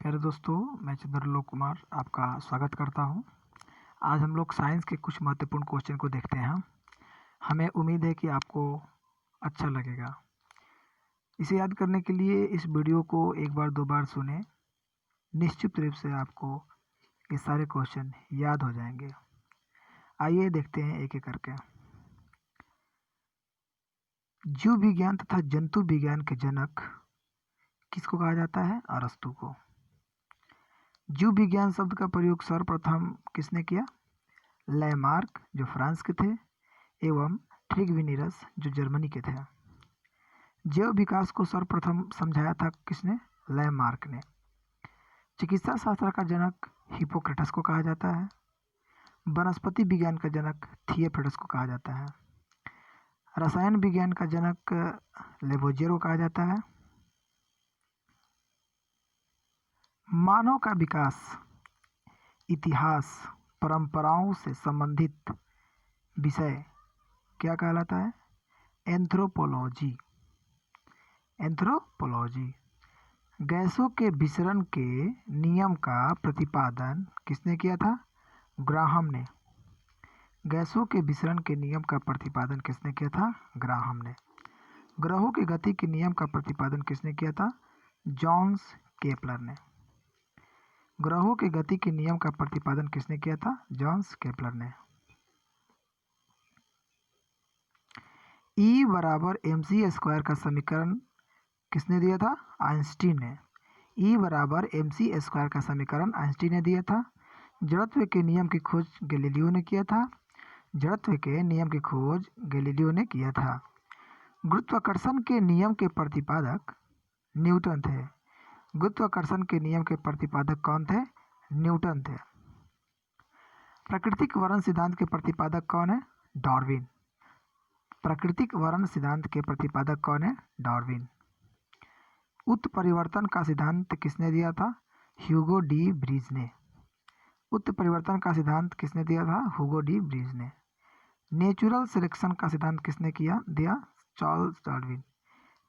प्यारे दोस्तों, मैं चंद्रलोक कुमार आपका स्वागत करता हूं। आज हम लोग साइंस के कुछ महत्वपूर्ण क्वेश्चन को देखते हैं। हमें उम्मीद है कि आपको अच्छा लगेगा। इसे याद करने के लिए इस वीडियो को एक बार दो बार सुने। निश्चित रूप से आपको ये सारे क्वेश्चन याद हो जाएंगे। आइए देखते हैं एक एक करके। जीव विज्ञान तथा जंतु विज्ञान के जनक किसको कहा जाता है? अरस्तु को। जीव विज्ञान शब्द का प्रयोग सर्वप्रथम किसने किया? लैमार्क, जो फ्रांस के थे, एवं ट्रिगविनिरस, जो जर्मनी के थे। जैव विकास को सर्वप्रथम समझाया था किसने? लैमार्क ने। चिकित्सा शास्त्र का जनक हिप्पोक्रेटस को कहा जाता है। वनस्पति विज्ञान का जनक थियोफ्रास्टस को कहा जाता है। रसायन विज्ञान का जनक लेवोजियर को कहा जाता है। मानव का विकास इतिहास परंपराओं से संबंधित विषय क्या कहलाता है? एंथ्रोपोलॉजी। एंथ्रोपोलॉजी। गैसों के विसरण के नियम का प्रतिपादन किसने किया था? ग्राहम ने। गैसों के विसरण के नियम का प्रतिपादन किसने किया था? ग्राहम ने। ग्रहों की गति के नियम का प्रतिपादन किसने किया था? जॉन्स केपलर ने। ग्रहों की गति के नियम का प्रतिपादन किसने किया था? जॉन्स केपलर ने। E बराबर mc² का समीकरण किसने दिया था? आइंस्टीन ने। E बराबर mc² का समीकरण आइंस्टीन ने दिया था। जड़त्व के नियम की खोज गैलीलियो ने किया था। जड़त्व के नियम की खोज गैलीलियो ने किया था। गुरुत्वाकर्षण के नियम के प्रतिपादक न्यूटन थे। गुरुत्वाकर्षण के नियम के प्रतिपादक कौन थे? न्यूटन थे। प्राकृतिक वर्ण सिद्धांत के प्रतिपादक कौन है? डार्विन। प्राकृतिक वर्ण सिद्धांत के प्रतिपादक कौन है? डार्विन। उत्परिवर्तन का सिद्धांत किसने दिया था? ह्यूगो डी ब्रीज ने। उत्परिवर्तन का सिद्धांत किसने दिया था? ह्यूगो डी ब्रीज ने। नेचुरल सिलेक्शन का सिद्धांत किसने दिया? Charles Darwin.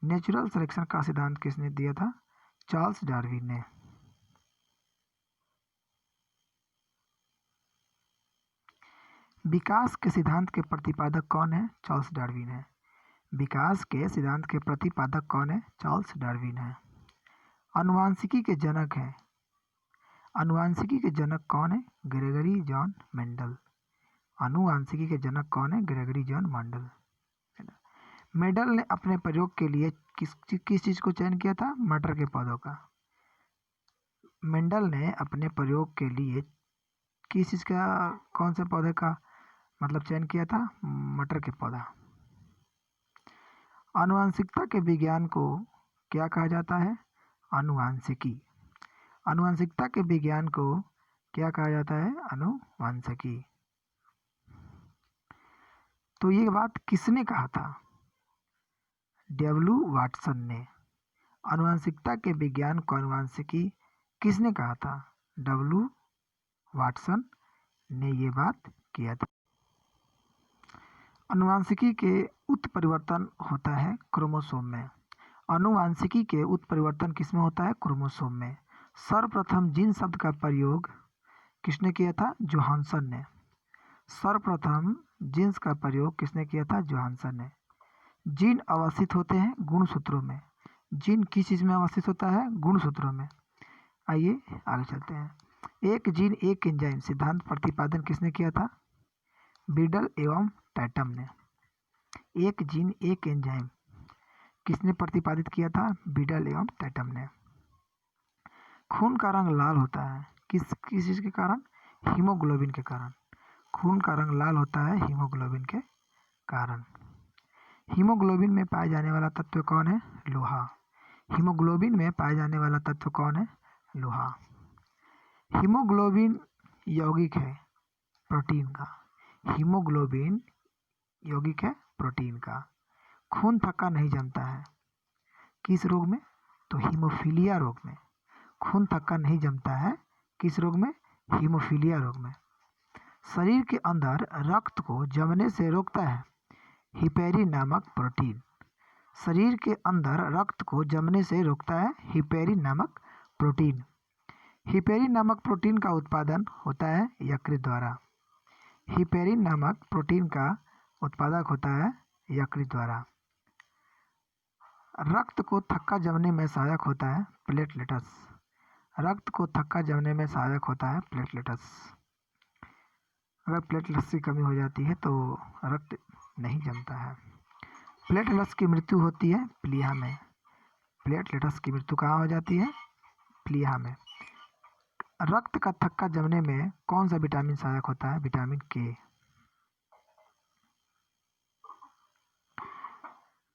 नेचुरल सिलेक्शन का सिद्धांत किसने दिया था? चार्ल्स डार्विन ने। विकास के सिद्धांत के प्रतिपादक कौन है? चार्ल्स डार्विन है। विकास के सिद्धांत के प्रतिपादक कौन है? चार्ल्स डार्विन है। आनुवांशिकी के जनक हैं। आनुवांशिकी के जनक कौन है? Gregory John Mendel. आनुवांशिकी के जनक कौन है? Gregory John Mendel. मेंडल ने अपने प्रयोग के लिए किस चीज को चयन किया था? मटर के पौधों का। मेंडल ने अपने प्रयोग के लिए किस चीज का, कौन से पौधे का चयन किया था? मटर के पौधा। आनुवांशिकता के विज्ञान को क्या कहा जाता है? आनुवांशिकी। आनुवांशिकता के विज्ञान को क्या कहा जाता है? आनुवांशिकी। तो ये बात किसने कहा था? डब्ल्यू वाटसन ने। आनुवांशिकता के विज्ञान को आनुवांशिकी किसने कहा था? डब्ल्यू वाटसन ने ये बात किया था। आनुवांशिकी के उत्परिवर्तन होता है क्रोमोसोम में। आनुवांशिकी के उत्परिवर्तन किसमें होता है? क्रोमोसोम में। सर्वप्रथम जीन शब्द का प्रयोग किसने किया था? जोहानसन ने। सर्वप्रथम जीन्स का प्रयोग किसने किया था? जोहानसन ने। जीन अवस्थित होते हैं गुणसूत्रों में। जीन किस चीज में अवस्थित होता है? गुणसूत्रों में। आइए आगे चलते हैं। एक जीन एक एंजाइम सिद्धांत प्रतिपादन किसने किया था? बीडल एवं टैटम ने। एक जीन एक एंजाइम किसने प्रतिपादित किया था? बीडल एवं टैटम ने। खून का रंग लाल होता है किस चीज के कारण? हीमोग्लोबिन के कारण। खून का रंग लाल होता है हीमोग्लोबिन के कारण। हीमोग्लोबिन में पाए जाने वाला तत्व कौन है? लोहा। हीमोग्लोबिन में पाए जाने वाला तत्व कौन है? लोहा। हीमोग्लोबिन यौगिक है प्रोटीन का। हीमोग्लोबिन यौगिक है प्रोटीन का। खून थक्का नहीं जमता है किस रोग में? तो हीमोफीलिया रोग में। खून थक्का नहीं जमता है किस रोग में? हीमोफीलिया रोग में। शरीर के अंदर रक्त को जमने से रोकता है हिपेरिन नामक प्रोटीन। शरीर के अंदर रक्त को जमने से रोकता है हिपेरिन नामक प्रोटीन। हिपेरिन नामक प्रोटीन का उत्पादन होता है यकृत द्वारा। हिपेरिन नामक प्रोटीन का उत्पादक होता है यकृत द्वारा। रक्त को थक्का जमने में सहायक होता है प्लेटलेट्स। रक्त को थक्का जमने में सहायक होता है प्लेटलेट्स। अगर प्लेटलेट्स की कमी हो जाती है तो रक्त नहीं जमता है। प्लेटलेट्स की मृत्यु होती है प्लीहा में। प्लेटलेट्स की मृत्यु कहाँ हो जाती है? प्लीहा में। रक्त का थक्का जमने में कौन सा विटामिन सहायक होता है? विटामिन के।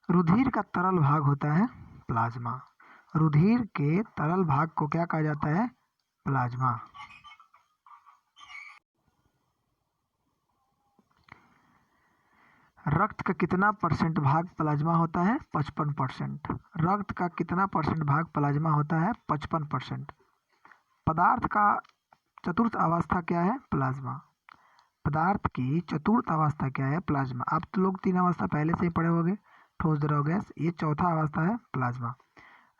रुधिर का तरल भाग होता है प्लाज्मा। रुधिर के तरल भाग को क्या कहा जाता है? प्लाज्मा। रक्त का कितना परसेंट भाग प्लाज्मा होता है? 55%। रक्त का कितना परसेंट भाग प्लाज्मा होता है? 55%। पदार्थ का चतुर्थ अवस्था क्या है? प्लाज्मा। पदार्थ की चतुर्थ अवस्था क्या है? प्लाज्मा। आप तो लोग 3 अवस्था पहले से ही पढ़े होंगे, ठोस, द्रव, गैस। ये चौथा अवस्था है प्लाज्मा।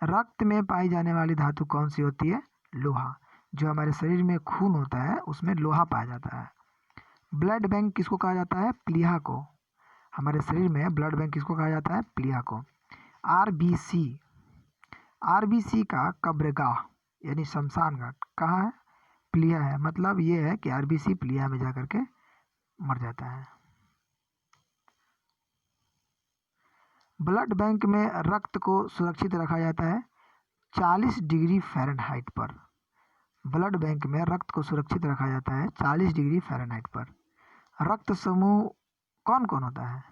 रक्त में पाई जाने वाली धातु कौन सी होती है? लोहा। जो हमारे शरीर में खून होता है उसमें लोहा पाया जाता है। ब्लड बैंक किसको कहा जाता है? प्लीहा को। हमारे शरीर में ब्लड बैंक किसको कहा जाता है? प्लीहा को। आरबीसी। आरबीसी का कब्रगाह यानी शमशान घाट कहाँ है? प्लीहा है। मतलब ये है कि आरबीसी प्लीहा में जाकर के मर जाता है। ब्लड बैंक में रक्त को सुरक्षित रखा जाता है 40 डिग्री फ़ारेनहाइट पर। ब्लड बैंक में रक्त को सुरक्षित रखा जाता है 40 डिग्री फ़ारेनहाइट पर। रक्त समूह कौन कौन होता है?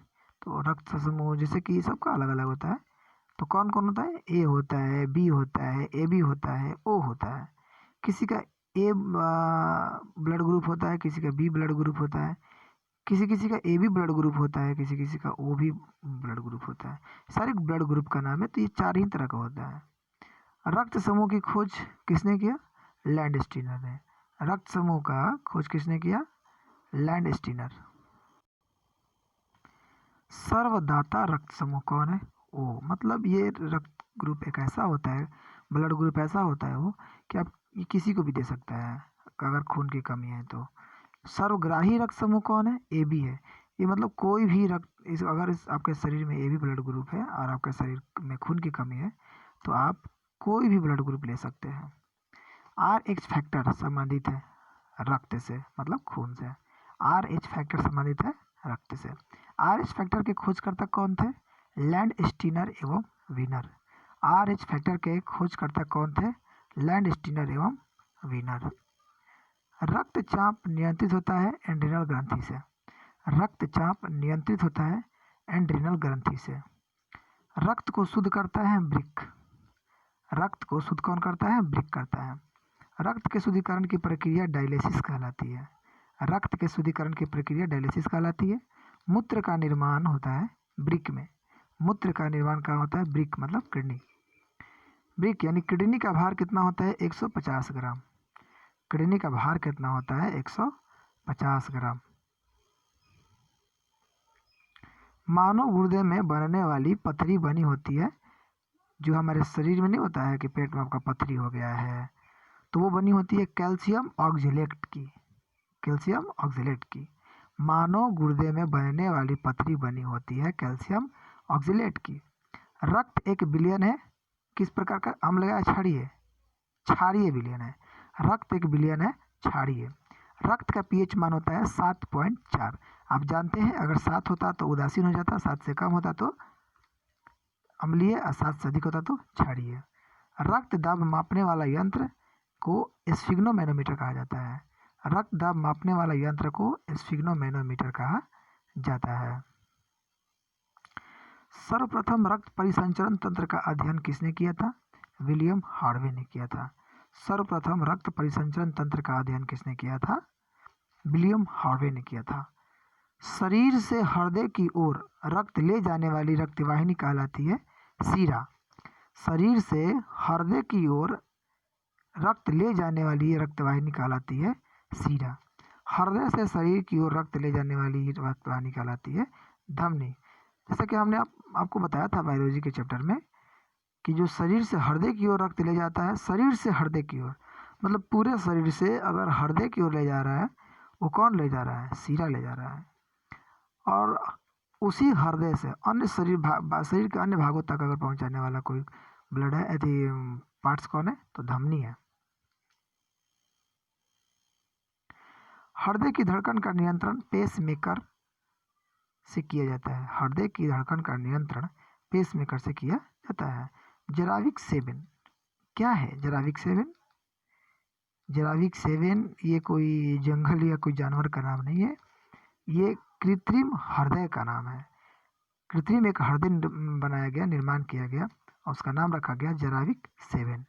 तो रक्त समूह जैसे कि सबका अलग अलग होता है, तो कौन कौन होता है? ए होता है, बी होता है, ए बी होता है, ओ होता है। किसी का ए ब्लड ग्रुप होता है, किसी का बी ब्लड ग्रुप होता है, किसी किसी का ए बी ब्लड ग्रुप होता है, किसी किसी का ओ भी ब्लड ग्रुप होता है। सारे ब्लड ग्रुप का नाम है। तो ये 4 ही तरह का होता है। रक्त समूह की खोज किसने किया? लैंडस्टीनर ने। रक्त समूह का खोज किसने किया? लैंडस्टीनर। सर्वदाता रक्त समूह कौन है? ओ। मतलब ये रक्त ग्रुप एक ऐसा होता है, ब्लड ग्रुप ऐसा होता है वो कि आप किसी को भी दे सकता है अगर खून की कमी है तो। सर्वग्राही रक्त समूह कौन है? ए बी है। ये मतलब कोई भी रक्त अगर आपके शरीर में ए बी ब्लड ग्रुप है और आपके शरीर में खून की कमी है तो आप कोई भी ब्लड ग्रुप ले सकते हैं। आर एच फैक्टर संबंधित है रक्त से, मतलब खून से। आर एच फैक्टर संबंधित है रक्त से। आर एच फैक्टर के खोजकर्ता कौन थे? लैंडस्टीनर एवं वीनर। आर एच फैक्टर के खोजकर्ता कौन थे? लैंडस्टीनर एवं वीनर। रक्तचाप नियंत्रित होता है एड्रिनल ग्रंथि से। रक्तचाप नियंत्रित होता है एड्रिनल ग्रंथि से। रक्त को शुद्ध करता है वृक्क। रक्त को शुद्ध कौन करता है? वृक्क करता है। रक्त के शुद्धिकरण की प्रक्रिया डायलिसिस कहलाती है। रक्त के शुद्धिकरण की प्रक्रिया डायलिसिस कहलाती है। मूत्र का निर्माण होता है वृक्क में। मूत्र का निर्माण कहाँ होता है? वृक्क मतलब किडनी। वृक्क यानी किडनी का भार कितना होता है? 150 ग्राम। किडनी का भार कितना होता है? 150 ग्राम। मानव गुर्दे में बनने वाली पथरी बनी होती है, जो हमारे शरीर में नहीं होता है कि पेट में आपका पथरी हो गया है, तो वो बनी होती है कैल्शियम ऑक्जेलेट की। कैल्शियम ऑक्जेलेट की। मानव गुर्दे में बनने वाली पथरी बनी होती है कैल्शियम ऑक्जेलेट की। रक्त एक विलयन है किस प्रकार का? अम्ल या क्षारीय? क्षारीय विलयन है। रक्त एक विलयन है क्षारीय। रक्त का पीएच मान होता है 7.4। आप जानते हैं अगर 7 होता तो उदासीन हो जाता, 7 से कम होता तो अम्लीय और 7 से अधिक होता तो क्षारीय। रक्त दाब मापने वाला यंत्र को स्फिग्नोमैनोमीटर कहा जाता है। रक्त दाब मापने वाला यंत्र को स्फिग्नोमैनोमीटर कहा जाता है। सर्वप्रथम रक्त परिसंचरण तंत्र का अध्ययन किसने किया था? विलियम हार्वे ने किया था। सर्वप्रथम रक्त परिसंचरण तंत्र का अध्ययन किसने किया था? विलियम हार्वे ने किया था। शरीर से हृदय की ओर रक्त ले जाने वाली रक्तवाहिनी कहलाती है शिरा। शरीर से हृदय की ओर रक्त ले जाने वाली रक्तवाहिनी कहलाती है शिरा। हृदय से शरीर की ओर रक्त ले जाने वाली रक्तवाहिनी कहलाती है धमनी। जैसा कि हमने आपको बताया था बायोलॉजी के चैप्टर में कि जो शरीर से हृदय की ओर रक्त ले जाता है, शरीर से हृदय की ओर, मतलब पूरे शरीर से अगर हृदय की ओर ले जा रहा है, वो कौन ले जा रहा है? सीरा ले जा रहा है। और उसी हृदय से अन्य शरीर के अन्य भागों तक अगर पहुंचाने वाला कोई ब्लड है, यदि पार्ट्स कौन है? तो धमनी है। हृदय की धड़कन का नियंत्रण पेसमेकर से किया जाता है। हृदय की धड़कन का नियंत्रण पेसमेकर से किया जाता है। जराविक सेवन क्या है? जराविक सेवन, जराविक सेवन ये कोई जंगल या कोई जानवर का नाम नहीं है, ये कृत्रिम हृदय का नाम है। कृत्रिम एक हृदय बनाया गया, निर्माण किया गया और उसका नाम रखा गया जराविक सेवन।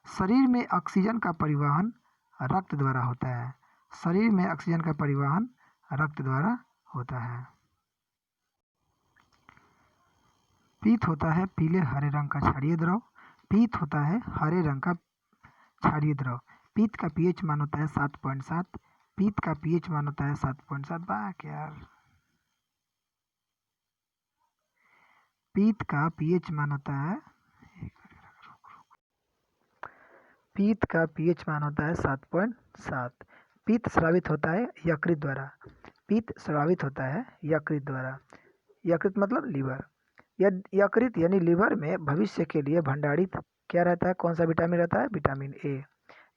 शरीर में ऑक्सीजन का परिवहन रक्त द्वारा होता है। शरीर में ऑक्सीजन का परिवहन रक्त द्वारा होता है। पीत होता है पीले हरे रंग का क्षारीय द्रव। पीत होता है हरे रंग का क्षारीय द्रव। पीत का पीएच मान होता है 7.7। पीत का पीएच मान होता है 7.7। बाक यार, पीत का पीएच मान होता है, पीत का पीएच मान होता है 7.7। पीत स्रावित होता है यकृत द्वारा। पीत स्रावित होता है यकृत द्वारा। यकृत मतलब लीवर। यकृत यानी लीवर में भविष्य के लिए भंडारित क्या रहता है? कौन सा विटामिन रहता है? Vitamin A.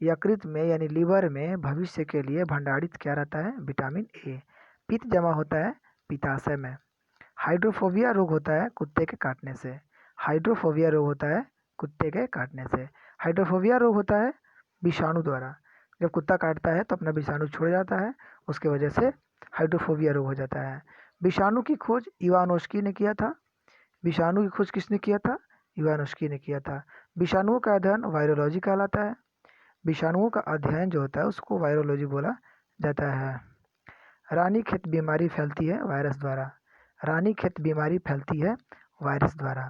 यकृत में यानी लीवर में भविष्य के लिए भंडारित क्या रहता है? Vitamin A. पित्त जमा होता है पित्ताशय में। हाइड्रोफोबिया रोग होता है कुत्ते के काटने से। हाइड्रोफोबिया रोग होता है कुत्ते के काटने से। हाइड्रोफोबिया रोग होता है विषाणु द्वारा। जब कुत्ता काटता है तो अपना विषाणु छोड़ जाता है, उसके वजह से हाइड्रोफोबिया रोग हो जाता है। विषाणु की खोज इवानोस्की ने किया था। विषाणु की खोज किसने किया था? इवानोस्की ने किया था। विषाणुओं का अध्ययन वायरोलॉजी कहलाता है। विषाणुओं का अध्ययन जो होता है उसको वायरोलॉजी बोला जाता है। रानीखेत बीमारी फैलती है वायरस द्वारा। रानीखेत बीमारी फैलती है वायरस द्वारा।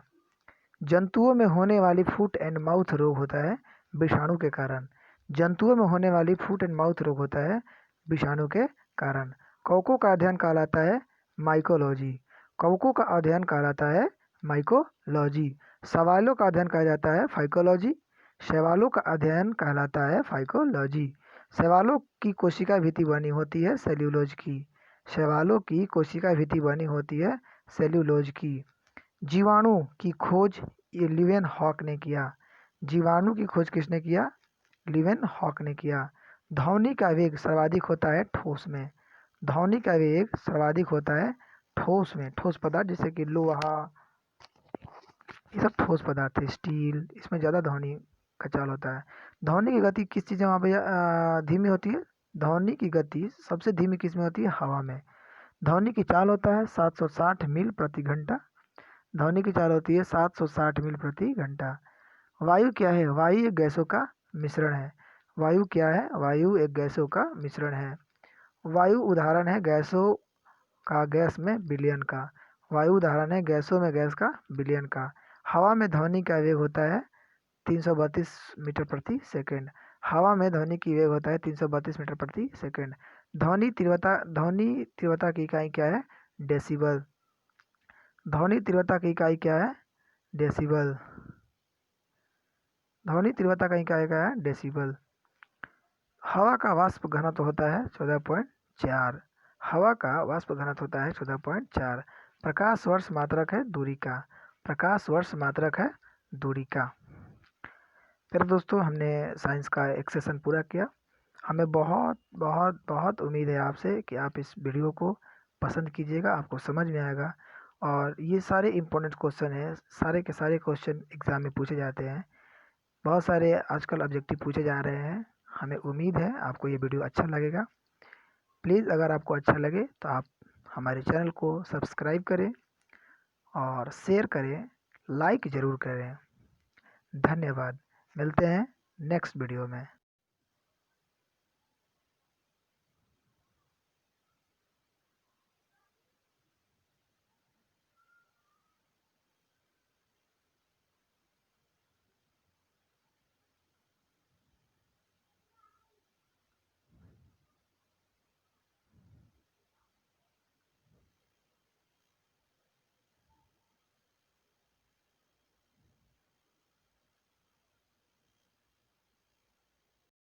जंतुओं में होने वाली फुट एंड माउथ रोग होता है विषाणु के कारण। जंतुओं में होने वाली फुट एंड माउथ रोग होता है विषाणु के कारण। कवकों का अध्ययन कहलाता है माइकोलॉजी। कवकों का अध्ययन कहलाता है माइकोलॉजी। सवालों का अध्ययन कहा जाता है फाइकोलॉजी। शैवालों का अध्ययन कहलाता है फाइकोलॉजी। शैवालों की कोशिका भित्ति बनी होती है सेल्यूलोज की। शैवालों की कोशिका भित्ति बनी होती है सेल्यूलोज की। जीवाणु की खोज ये लिवेन हॉक ने किया। जीवाणु की खोज किसने किया? लिवेन हॉक ने किया। ध्वनि का वेग सर्वाधिक होता है ठोस में। ध्वनि का वेग सर्वाधिक होता है ठोस में। ठोस पदार्थ जैसे कि लोहा, ये सब ठोस पदार्थ है। स्टील, इसमें ज़्यादा ध्वनि का चाल होता है। ध्वनि की गति किस चीज़ में वहाँ पे धीमी होती है? ध्वनि की गति सबसे धीमी किस में होती है? हवा में। ध्वनि की चाल होता है 760 मील प्रति घंटा। ध्वनि की चाल होती है 760 मील प्रति घंटा। वायु क्या है? वायु एक गैसों का मिश्रण है। वायु क्या है? वायु एक गैसों का मिश्रण है। वायु उदाहरण है गैसों का गैस में विलयन का। वायु उदाहरण है गैसों में गैस का विलयन का। हवा में ध्वनि का वेग होता है 332 मीटर प्रति सेकंड। हवा में ध्वनि की वेग होता है 332 मीटर प्रति सेकंड। ध्वनि तीव्रता की इकाई क्या है? डेसिबल। ध्वनि तीव्रता की इकाई क्या है? डेसिबल। ध्वनि तीव्रता का इकाई क्या है? डेसिबल। हवा का वाष्प घनत्व होता है 14.4। हवा का वाष्प घनत्व होता है 14.4। प्रकाश वर्ष मात्रक है दूरी का। प्रकाश वर्ष मात्रक है दूरी का। फिर दोस्तों हमने साइंस का एक सेशन पूरा किया। हमें बहुत बहुत बहुत उम्मीद है आपसे कि आप इस वीडियो को पसंद कीजिएगा, आपको समझ में आएगा। और ये सारे इम्पोर्टेंट क्वेश्चन हैं, सारे के सारे क्वेश्चन एग्ज़ाम में पूछे जाते हैं। बहुत सारे आजकल ऑब्जेक्टिव पूछे जा रहे हैं। हमें उम्मीद है आपको ये वीडियो अच्छा लगेगा। प्लीज़ अगर आपको अच्छा लगे तो आप हमारे चैनल को सब्सक्राइब करें और शेयर करें, लाइक ज़रूर करें। धन्यवाद। मिलते हैं नेक्स्ट वीडियो में।